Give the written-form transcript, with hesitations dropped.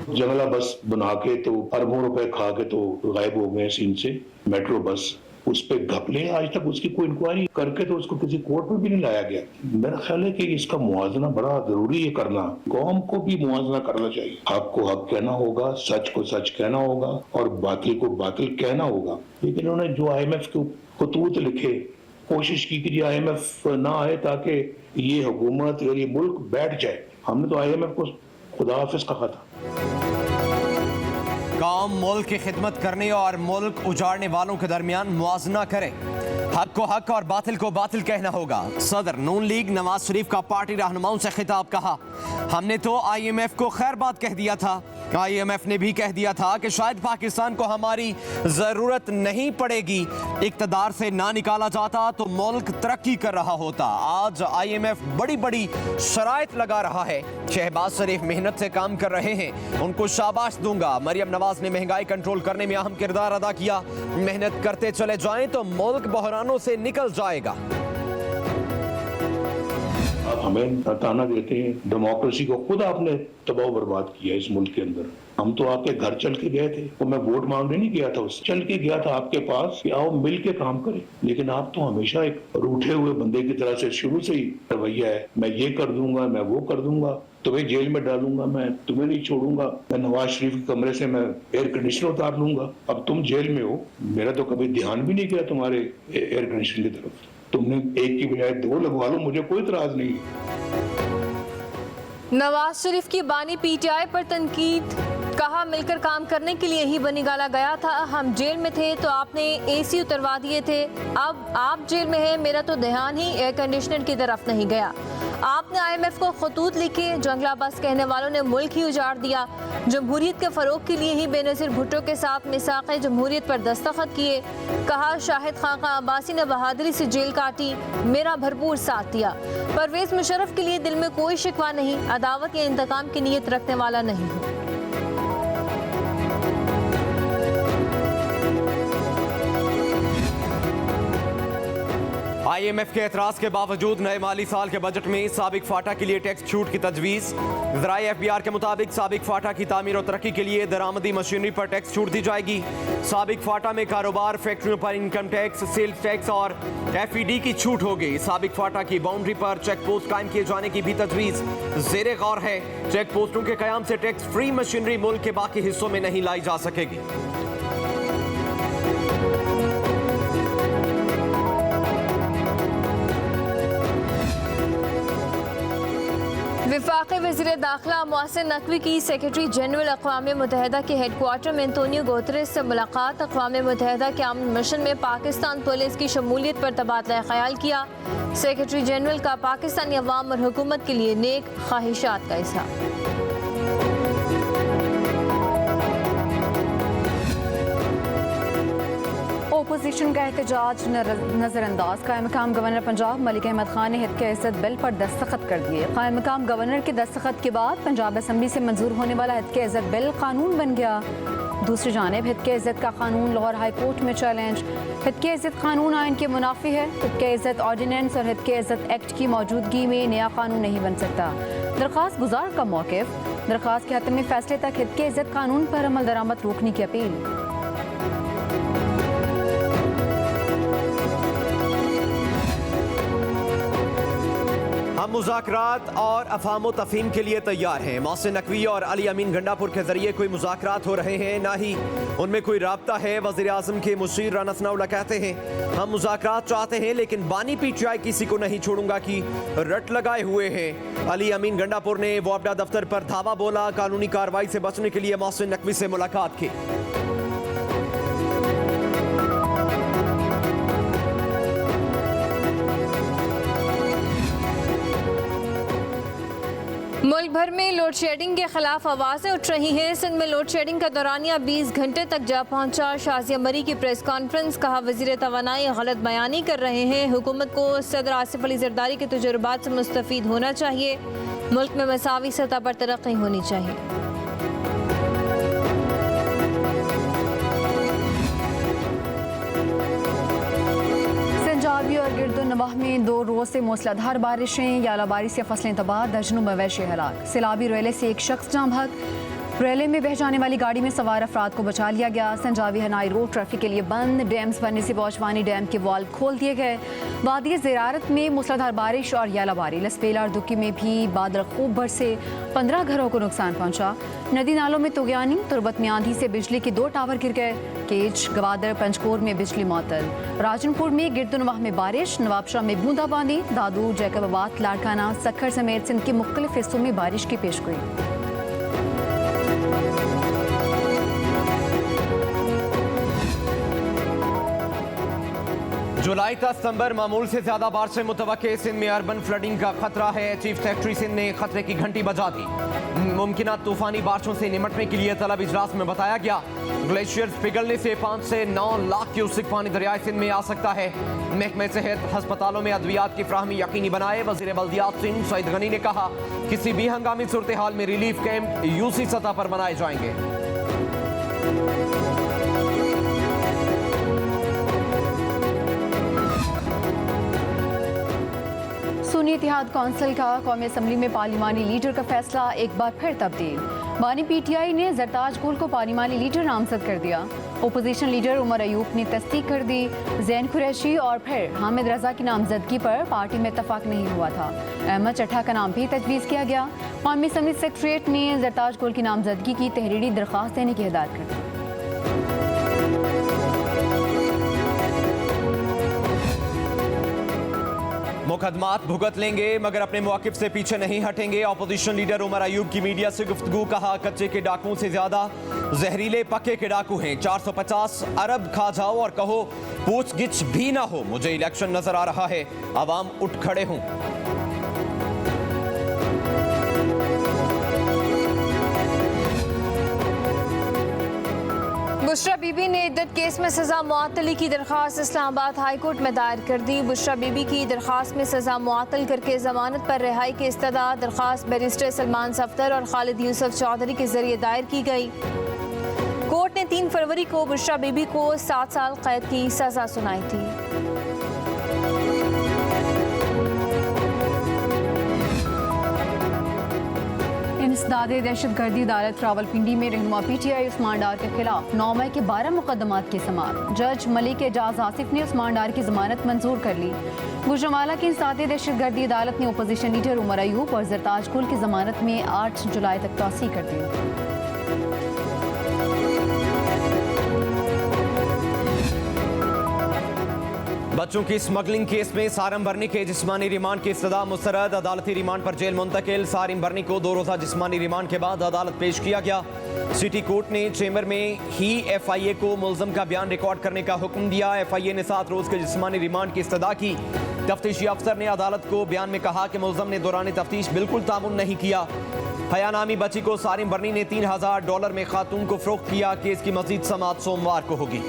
जंगला बस बना के तो अरबों रुपए खा के तो गायब हो गए सीन से। मेट्रो बस उस पर घपले, आज तक उसकी कोई इंक्वायरी करके तो उसको किसी कोर्ट में भी नहीं लाया गया। मेरा ख्याल है कि इसका मुआवजा बड़ा जरूरी है करना, कौम को भी मुआवजा करना चाहिए। हक को हक कहना होगा, सच को सच कहना होगा और बातिल को बातिल कहना होगा। लेकिन उन्होंने जो IMF के खतूत लिखे, कोशिश की कि IMF ना आए ताकि ये हुकूमत और ये मुल्क बैठ जाए। हमने तो IMF को खुदा हाफिज कहा था। कौम मुल्क की खिदमत करने और मुल्क उजाड़ने वालों के दरमियान मुआवजा करे, हक को हक और बातिल को बातिल कहना होगा। सदर नून लीग नवाज शरीफ का पार्टी रहनुमाओं से खिताब, कहा हमने तो IMF को खैर बात कह दिया था, IMF ने भी कह दिया था कि शायद पाकिस्तान को हमारी जरूरत नहीं पड़ेगी, इक्तदार से ना निकाला जाता तो मुल्क तरक्की कर रहा होता। आज IMF बड़ी बड़ी शराइत लगा रहा है। शहबाज शरीफ मेहनत से काम कर रहे हैं, उनको शाबाश दूंगा। मरियम नवाज ने महंगाई कंट्रोल करने में अहम किरदार अदा किया। मेहनत करते चले जाएं तो मुल्क बहरानों से निकल जाएगा। आप हमें ताना देते हैं, डेमोक्रेसी को खुद आपने तबाह बर्बाद किया इस मुल्क के अंदर। हम तो आपके घर चल के गए थे, तो मैं वोट मांगने नहीं गया था, उससे चल के गया था आपके पास कि आओ मिल के काम करें। लेकिन आप तो हमेशा एक रूठे हुए बंदे की तरह से शुरू से ही रवैया है, मैं ये कर दूंगा, मैं वो कर दूंगा, तुम्हें जेल में डालूंगा, मैं तुम्हें नहीं छोड़ूंगा, मैं नवाज शरीफ के कमरे से मैं एयर कंडीशनर उतार लूंगा। अब तुम जेल में हो, मेरा तो कभी ध्यान भी नहीं गया तुम्हारे एयर कंडीशनर की तरफ। तुमने एक की बजाय 2 लगवा लो, मुझे कोई इतराज नहीं है। नवाज शरीफ की बानी PTI पर तनकीद, कहा मिलकर काम करने के लिए ही बनी गाला गया था। हम जेल में थे तो आपने AC उतरवा दिए थे, अब आप जेल में हैं, मेरा तो ध्यान ही एयर कंडीशनर की तरफ नहीं गया। आपने IMF को खतूत लिखे, जंगला बस कहने वालों ने मुल्क ही उजाड़ दिया। जमहूरियत के फरोग के लिए ही बेनज़ीर भुट्टो के साथ मिसाक़े जमहूरियत पर दस्तखत किए। कहा शाहिद खाका अब्बासी ने बहादुरी से जेल काटी, मेरा भरपूर साथ दिया। परवेज मुशर्रफ के लिए दिल में कोई शिकवा नहीं, अदावत या इंतकाम की नीयत रखने वाला नहीं हूँ। IMF के एतराज़ के बावजूद नए माली साल के बजट में साबिक फाटा के लिए टैक्स छूट की तजवीज़। ज़राए FBR के मुताबिक साबिक फाटा की तामीर और तरक्की के लिए दरामदी मशीनरी पर टैक्स छूट दी जाएगी। साबिक फाटा में कारोबार, फैक्ट्रियों पर इनकम टैक्स, सेल्स टैक्स और FED की छूट होगी। साबिक फाटा की बाउंड्री पर चेक पोस्ट कायम किए जाने की भी तजवीज़ ज़ेरे गौर है। चेक पोस्टों के कयाम से टैक्स फ्री मशीनरी मुल्क के बाकी हिस्सों में नहीं लाई जा सकेगी। वफाकी वज़ीर दाखिला मोहसिन नकवी की सेक्रेटरी जनरल अक़वाम मुत्तहिदा के हेडक्वार्टर में एंटोनियो गुतेरेस से मुलाकात। अक़वाम मुत्तहिदा के अमन मिशन में पाकिस्तान पुलिस की शमूलियत पर तबादला ख्याल किया। सेक्रेटरी जनरल का पाकिस्तानी अवाम और हुकूमत के लिए नेक ख्वाहिशात का इज़हार। ओपोजिशन का एहतजाज नजरअंदाज, कायम मकाम गवर्नर पंजाब मलिक अहमद खान ने हित के इज्जत बिल पर दस्तखत कर दिए। कायम मकाम गवर्नर के दस्तखत के बाद पंजाब असम्बली से मंजूर होने वाला हित के इज्जत बिल कानून बन गया। दूसरी जानिब हित के इज्जत का कानून लाहौर हाई कोर्ट में चैलेंज। हित के इज्जत कानून आइन के मुनाफी है। हित के इज्जत ऑर्डिनेंस और हित के इज्जत एक्ट की मौजूदगी में नया कानून नहीं बन सकता। दरख्वास्त गुजार का मौक़िफ़, दरख्वास्त के हतमी फैसले तक हित के इज्जत कानून पर अमल दरामद रोकने की अपील। हम मुज़ाकरात और अफ़ाम तफ़हीम के लिए तैयार हैं। मोहसिन नकवी और अली अमीन गंडापुर के जरिए कोई मुज़ाकरात हो रहे हैं, ना ही उनमें कोई राब्ता है। वज़ीर आज़म के मुशीर राना सनाउल्लाह कहते हैं हम मुज़ाकरात चाहते हैं लेकिन बानी PTI किसी को नहीं छोड़ूंगा की रट लगाए हुए हैं। अली अमीन गंडापुर ने वापडा दफ्तर पर धावा बोला, कानूनी कार्रवाई से बचने के लिए मोहसिन नकवी से मुलाकात की। मुल्क भर में लोड शेडिंग के खिलाफ आवाज़ें उठ रही हैं। सिंध में लोड शेडिंग का दौरानिया 20 घंटे तक जा पहुंचा। शाजिया मरी की प्रेस कॉन्फ्रेंस, कहा वज़ीर तवानाई गलत बयानी कर रहे हैं। हुकूमत को सदर आसिफ अली जरदारी के तजुर्बात से मुस्तफ़ीद होना चाहिए। मुल्क में मसावी सतह पर तरक्की होनी चाहिए। पंजाबी और गिरदोनवाह में 2 रोज़ से मूसलाधार बारिशें, यालाबारी से फसलें तबाह, दर्जनों मवेशी हलाक। सैलाबी रोयले से एक शख्स जाँ बहक। रेले में बह जाने वाली गाड़ी में सवार अफराद को बचा लिया गया। संजावी हनाई रोड ट्रैफिक के लिए बंद। डैम्स बनने से बौशवानी डैम के वाल्व खोल दिए गए। वादी ज़िरारत में मूसलाधार बारिश और यालाबारी। लसपेला और दुक्की में भी बादल खूब बरसे। 15 घरों को नुकसान पहुंचा। नदी नालों में तुगयानी। तुरबत में आंधी से बिजली के 2 टावर गिर गए। केज, गवादर, पंचकोर में बिजली मअतल। राजनपुर में गिरदुनवाह में बारिश। नवाबशाह में बूंदाबांदी। दादू, जैकबाबाद, लाड़काना, सक्खर समेत सिंध के मुख्तलिफ हिस्सों में बारिश की पेशगोई। जुलाई का सितंबर मामूल से ज्यादा बारिशें मुतवक्के। सिंध में अर्बन फ्लडिंग का खतरा है। चीफ सेक्रेटरी सिंध ने खतरे की घंटी बजा दी। मुमकिन तूफानी बारिशों से निपटने के लिए तलब इजलास में बताया गया। ग्लेशियर्स पिघलने से 5 से 9 लाख क्यूसेक पानी दरियाए सिंध में आ सकता है। महकमे सेहत अस्पतालों में अद्वियात की फ्राहमी यकीनी बनाए। वजीर बल्दियात सिंध सईद गनी ने कहा किसी भी हंगामी सूरत हाल में रिलीफ कैंप यूसी सतह पर बनाए जाएंगे। सुन्नी इत्तेहाद कौंसिल का कौमी असम्बली में पार्लिमानी लीडर का फैसला एक बार फिर तब्दील। बानी PTI ने जरताज गुल को पार्लिमानी लीडर नामजद कर दिया। ओपोजिशन लीडर उमर अयूब ने तस्दीक कर दी। जैन कुरैशी और फिर हामिद रजा की नामजदगी पर पार्टी में इत्तफाक नहीं हुआ था। अहमद चट्ठा का नाम भी तजवीज़ किया गया। कौमी असम्बली सेक्रेटरीट ने जरताज गुल की नामजदगी की तहरीरी दरख्वास्त देने की हिदायत कर दी। मुकदमात भुगत लेंगे मगर अपने मौक़िफ़ से पीछे नहीं हटेंगे। अपोजिशन लीडर उमर अयूब की मीडिया से गुफ्तगू। कहा कच्चे के डाकुओं से ज्यादा जहरीले पक्के के डाकू हैं। 450 अरब खा जाओ और कहो पूछगिछ भी ना हो। मुझे इलेक्शन नजर आ रहा है, अवाम उठ खड़े हूं। बुशरा बीबी ने इद्दत केस में सजा मुअत्तली की दरख्वास्त इस्लामाबाद हाई कोर्ट में दायर कर दी। बुशरा बीबी की दरख्वास्त में सजा मुअत्तल करके जमानत पर रिहाई की इस्तदा दरख्वास्त बैरिस्टर सलमान सफदर और खालिद यूसुफ चौधरी के जरिए दायर की गई। कोर्ट ने 3 फरवरी को बुशरा बीबी को 7 साल कैद की सजा सुनाई थी। इंसदादे दहशतगर्दी अदालत रावलपिंडी में रहनुमा PTI उस्मान डार के खिलाफ 9 मई के 12 मुकदमात की समाअत। जज मलिक एजाज आसिफ ने उस्मान डार की जमानत मंजूर कर ली। गुजरांवाला की इंसदादे दहशतगर्दी अदालत ने ओपोजिशन लीडर उमर अयूब और जरताज गुल की जमानत में 8 जुलाई तक तौसीह कर दी। बच्चों की स्मगलिंग केस में सारिम बरनी के जिस्मानी रिमांड की इस्तदा मुस्तरद। अदालती रिमांड पर जेल मुंतकिल। सारिम बरनी को 2 रोज़ा जिस्मानी रिमांड के बाद अदालत पेश किया गया। सिटी कोर्ट ने चेंबर में ही FIA को मुल्ज़म का बयान रिकॉर्ड करने का हुक्म दिया। FIA ने 7 रोज़ के जिस्मानी रिमांड की इस्तदा की। तफ्तीशी अफसर ने अदालत को बयान में कहा कि मुल्ज़म ने दौरान तफ्तीश बिल्कुल तामुन नहीं किया। हया नामी बच्ची को सारिम बरनी ने $3000 में खातून को फ़रोख्त किया। केस की मज़ीद समाअत सोमवार को होगी।